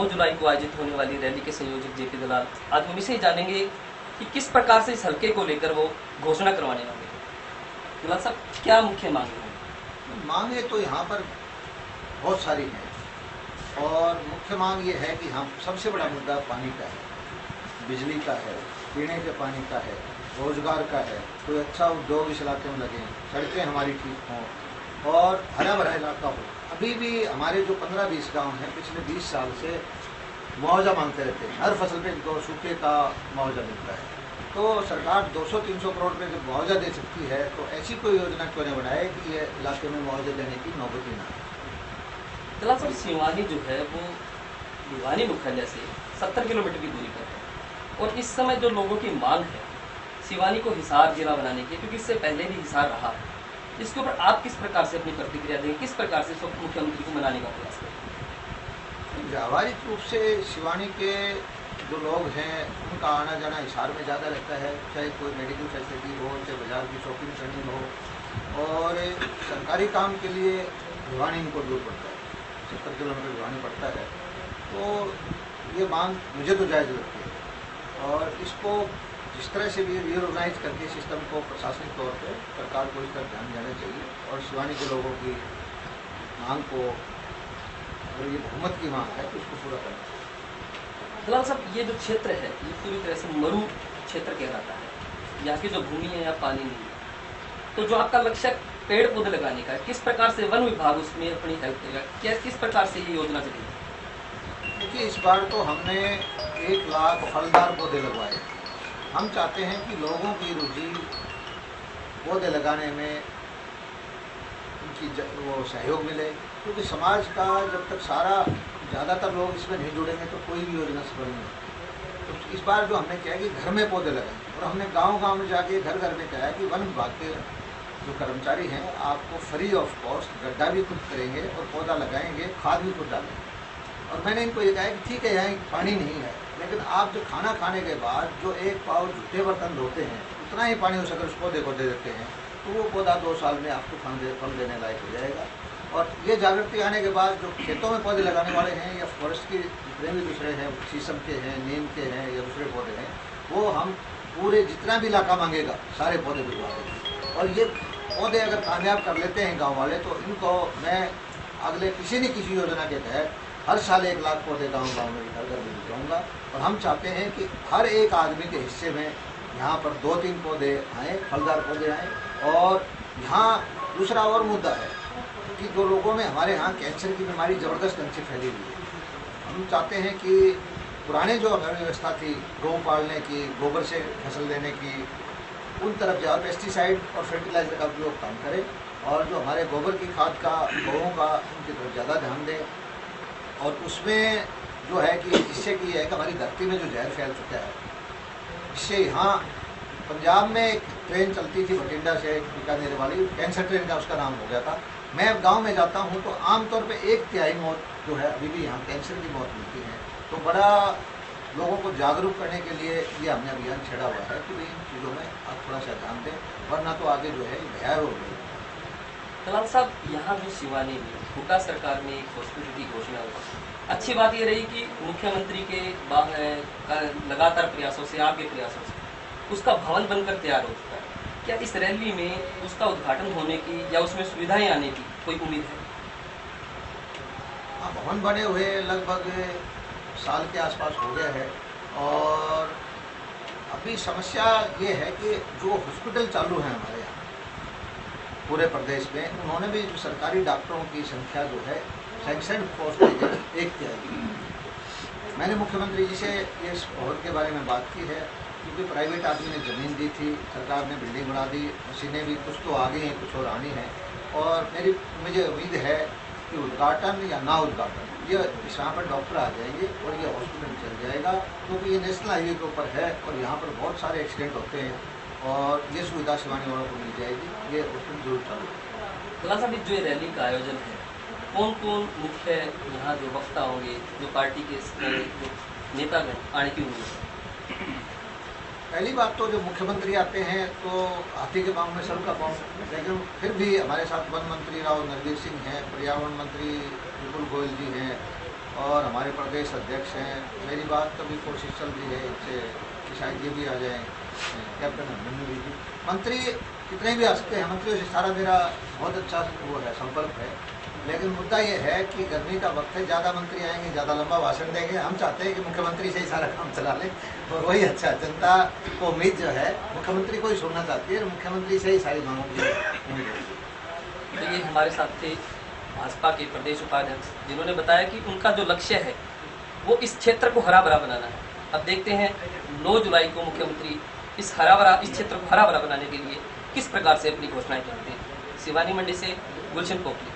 9 जुलाई को आयोजित होने वाली रैली के संयोजक जेपी दलाल, आज उन्हीं से जानेंगे कि किस प्रकार से इस हल्के को लेकर वो घोषणा करवाने वाले हैं। दलाल साहब, क्या मुख्य मांगे हैं? मांगे तो यहाँ पर बहुत सारी हैं और मुख्य मांग ये है कि हम सबसे बड़ा मुद्दा पानी का है, बिजली का है, पीने के पानी का है, रोजगार का है, कोई अच्छा उद्योग इस इलाके में लगे, सड़कें हमारी ठीक हों और हरा भरा इलाका हो। अभी भी हमारे जो 15-20 गांव हैं पिछले 20 साल से मुआवजा मांगते रहते हैं, हर फसल पे इनको सूखे का मुआवजा मिलता है। तो सरकार 200-300 करोड़ रुपये जब मुआवजा दे सकती है तो ऐसी कोई योजना क्यों नहीं बनाए कि ये इलाके में मुआवजा देने की नौबत ही ना आए। दलाल साहब, सिवानी जो है वो भिवानी मुख्यालय से 70 किलोमीटर की दूरी पर है और इस समय जो लोगों की मांग है सिवानी को हिसार जिला बनाने की, क्योंकि इससे पहले भी हिसार रहा है, इसके ऊपर आप किस प्रकार से अपनी प्रतिक्रिया देंगे, किस प्रकार से मुख्यमंत्री को मनाने का प्रयास करेंगे? व्यावहारिक रूप से सिवानी के जो लोग हैं उनका आना जाना हिसार में ज़्यादा रहता है, चाहे कोई मेडिकल फैसिलिटी हो, चाहे बाजार की शॉपिंग करनी हो, और सरकारी काम के लिए भिवानी इनको दूर पड़ता है, 70 किलोमीटर भिवानी पड़ता है। तो ये मांग मुझे तो जायज़ लगती है और इसको जिस तरह से भी रीऑर्गेनाइज करके सिस्टम को प्रशासनिक तौर पर सरकार को इस तरफ ध्यान देना चाहिए और शिवानी के लोगों की मांग को, अगर ये बहुमत की मांग है तो उसको पूरा करना चाहिए। दलाल साहब, ये जो क्षेत्र है ये पूरी तरह से मरु क्षेत्र कहलाता है, यहाँ की जो भूमि है या पानी नहीं है, तो जो आपका लक्ष्य पेड़ पौधे लगाने का है, किस प्रकार से वन विभाग उसमें अपनी हेल्प करेगा, क्या किस प्रकार से ये योजना चलेगी? देखिए, इस बार तो हमने 1 लाख फलदार पौधे लगवाए। हम चाहते हैं कि लोगों की रुचि पौधे लगाने में उनकी वो सहयोग मिले, क्योंकि समाज का जब तक ज़्यादातर लोग इसमें नहीं जुड़ेंगे तो कोई भी योजना सफल नहीं होगी। तो इस बार जो हमने किया कि घर में पौधे लगाएं और हमने गांव-गांव में जाके घर घर में कहा है कि वन विभाग के जो कर्मचारी हैं आपको फ्री ऑफ कॉस्ट गड्ढा भी खुद करेंगे और पौधा लगाएंगे, खाद भी खुद डालेंगे। और मैंने इनको ये कहा कि ठीक है यहाँ पानी नहीं है, लेकिन आप जो खाना खाने के बाद जो 1 पाव जूठे बर्तन धोते हैं उतना ही पानी उस अगर उस पौधे को दे देते हैं तो वो पौधा 2 साल में आपको फल देने लायक हो जाएगा। और ये जागृति आने के बाद जो खेतों में पौधे लगाने वाले हैं या फॉरेस्ट के जितने भी दूसरे हैं, शीशम के हैं, नीम के हैं या दूसरे पौधे हैं, वो हम पूरे जितना भी इलाका मांगेगा सारे पौधे भिजवा देंगे। और ये पौधे अगर कामयाब कर लेते हैं गाँव वाले तो इनको मैं अगले किसी न किसी योजना के तहत हर साल 1 लाख पौधे गांव-गांव में घर घर में भिजवाऊंगा। और हम चाहते हैं कि हर एक आदमी के हिस्से में यहाँ पर 2-3 पौधे आएँ, फलदार पौधे आएँ। और यहाँ दूसरा और मुद्दा है कि जो लोगों में हमारे यहाँ कैंसर की बीमारी ज़बरदस्त ढंग से फैली हुई है। हम चाहते हैं कि पुराने जो हमारी व्यवस्था थी गौ पालने की, गोबर से फसल देने की, उन तरफ जाए, पेस्टिसाइड और फर्टिलाइजर का उपयोग कम करें और जो हमारे गोबर की खाद का, गौों का, उनकी तरफ ज़्यादा ध्यान दें। और उसमें जो है कि जिससे कि है कि हमारी धरती में जो जहर फैल चुका है, इससे यहाँ पंजाब में एक ट्रेन चलती थी बठिंडा से बीकानेर वाली, कैंसर ट्रेन का उसका नाम हो गया था। मैं अब गांव में जाता हूँ तो आमतौर पे 1/3 मौत जो है अभी भी यहाँ कैंसर की मौत मिलती है। तो बड़ा लोगों को जागरूक करने के लिए ये हमने अभियान छेड़ा हुआ है कि इन चीज़ों में आप थोड़ा सा ध्यान दें, वरना तो आगे जो है भयावह हो गई। दलाल साहब, यहाँ जो शिवानी में हुड्डा सरकार ने एक हॉस्पिटल की घोषणा हुई, अच्छी बात ये रही कि मुख्यमंत्री के लगातार प्रयासों से, आपके प्रयासों से उसका भवन बनकर तैयार हो चुका है। क्या इस रैली में उसका उद्घाटन होने की या उसमें सुविधाएं आने की कोई उम्मीद है? भवन बने हुए लगभग साल के आसपास हो गया है और अभी समस्या ये है कि जो हॉस्पिटल चालू है हमारे यहाँ पूरे प्रदेश में, उन्होंने भी जो सरकारी डॉक्टरों की संख्या जो है सैंक्शन पोस्ट 1/3। मैंने मुख्यमंत्री जी से इस भवन के बारे में बात की है, क्योंकि प्राइवेट आदमी ने ज़मीन दी थी, सरकार ने बिल्डिंग बना दी, मशीनें भी कुछ तो आ गई हैं, कुछ और आनी है। और मुझे उम्मीद है कि उद्घाटन या ना उद्घाटन ये यहाँ पर डॉक्टर आ जाएंगे और ये हॉस्पिटल चल जाएगा, क्योंकि ये नेशनल हाईवे के ऊपर है और यहाँ पर बहुत सारे एक्सीडेंट होते हैं और ये सुविधा शिवानी वालों को मिल जाएगी। ये हॉस्पिटल जरूर चालू है। दलाल साहब, जो रैली का आयोजन है, कौन कौन मुख्य यहाँ जो वक्ता होंगे, जो पार्टी के जो नेतागण आने की उम्मीद है? पहली बात तो जो मुख्यमंत्री आते हैं तो हाथी के पाँव में सबका पाँव, लेकिन फिर भी हमारे साथ वन मंत्री राव नरवीर सिंह हैं, पर्यावरण मंत्री विपुल गोयल जी हैं और हमारे प्रदेश अध्यक्ष हैं। मेरी बात तो भी कोशिश चल रही है इनसे कि शायद ये भी आ जाए, कैप्टन अभिमन्यु जी। मंत्री कितने भी आ सकते हैं, मंत्रियों से सारा मेरा बहुत अच्छा वो है, संपर्क है। लेकिन मुद्दा ये है कि गर्मी का वक्त है, ज़्यादा मंत्री आएंगे, ज़्यादा लंबा भाषण देंगे। हम चाहते हैं कि मुख्यमंत्री से ही सारा काम चला लें और वही अच्छा। जनता को उम्मीद जो है मुख्यमंत्री को ही सुनना चाहती है, मुख्यमंत्री से ही सारी मांगों की उम्मीद है। तो ये हमारे साथ थे भाजपा के प्रदेश उपाध्यक्ष, जिन्होंने बताया कि उनका जो लक्ष्य है वो इस क्षेत्र को हरा भरा बनाना है। अब देखते हैं 9 जुलाई को मुख्यमंत्री इस क्षेत्र को हरा भरा बनाने के लिए किस प्रकार से अपनी घोषणाएं करते हैं। शिवानी मंडी से गुलशन पोखली।